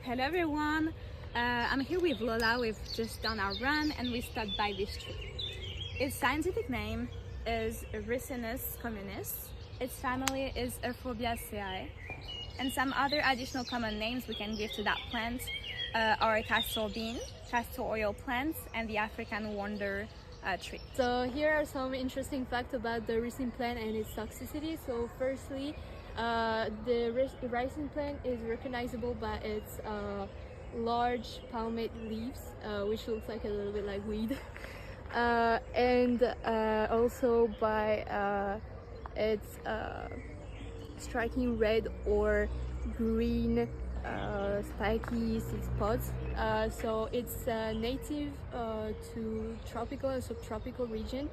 Hello everyone, I'm here with Lola. We've just done our run and we stopped by this tree. Its scientific name is Ricinus communis. Its family is Euphorbiaceae, and some other additional common names we can give to that plant are castor bean, castor oil plants, and the African wonder tree. So here are some interesting facts about the ricin plant and its toxicity. So firstly, the ricin plant is recognizable by its large palmate leaves, which looks like a little bit like weed, and also by its striking red or green spiky seed pods. So it's native to tropical and subtropical region,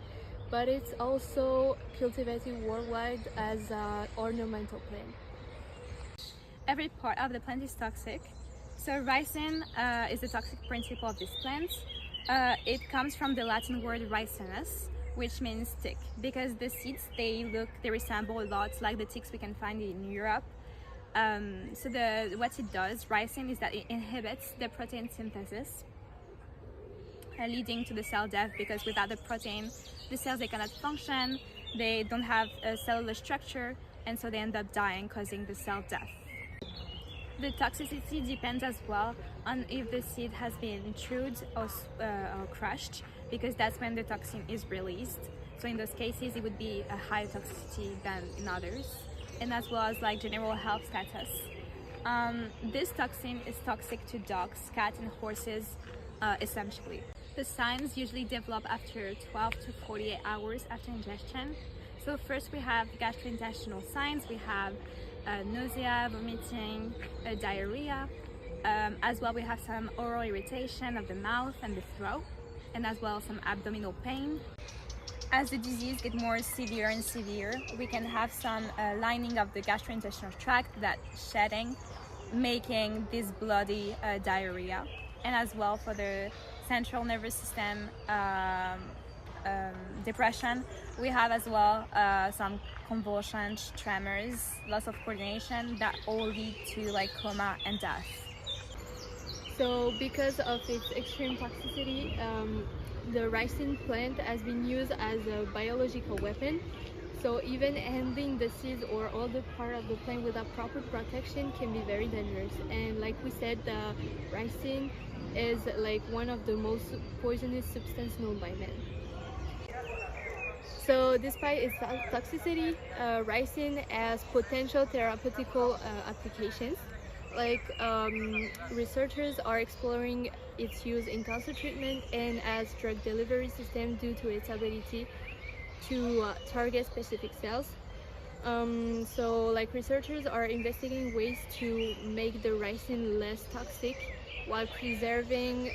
but it's also cultivated worldwide as an ornamental plant. Every part of the plant is toxic. So ricin is the toxic principle of this plant. It comes from the Latin word ricinus, which means tick, because the seeds they resemble a lot like the ticks we can find in Europe. So what it does, ricin, is that it inhibits the protein synthesis, leading to the cell death, because without the protein, the cells they cannot function, they don't have a cellular structure, and so they end up dying, causing the cell death. The toxicity depends as well on if the seed has been chewed or crushed, because that's when the toxin is released. So in those cases, it would be a higher toxicity than in others, and as well as like general health status. This toxin is toxic to dogs, cats, and horses, essentially. The signs usually develop after 12 to 48 hours after ingestion. So first we have gastrointestinal signs. We have nausea, vomiting, diarrhea. As well, we have some oral irritation of the mouth and the throat, and as well some abdominal pain. As the disease gets more severe and severe, we can have some lining of the gastrointestinal tract, that shedding, making this bloody diarrhea. And as well for the central nervous system depression, we have as well some convulsions, tremors, loss of coordination, that all lead to like coma and death. So because of its extreme toxicity, the ricin plant has been used as a biological weapon. So even handling the seeds or all the part of the plant without proper protection can be very dangerous. And like we said, the ricin is like one of the most poisonous substances known by man. So despite its toxicity, ricin has potential therapeutical applications. Like researchers are exploring its use in cancer treatment and as drug delivery system due to its ability to target specific cells. So like researchers are investigating ways to make the ricin less toxic while preserving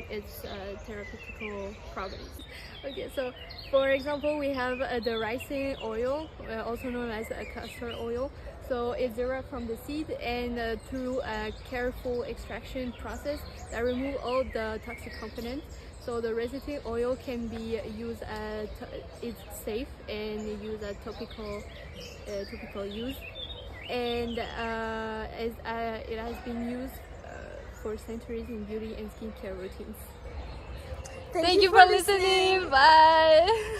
its therapeutical properties. Okay, so for example, we have the ricin oil, also known as castor oil. So it's derived from the seed, and through a careful extraction process that remove all the toxic components. So the residue oil can be used it's safe and used as topical use, and it has been used for centuries in beauty and skincare routines. Thank you for listening. Bye.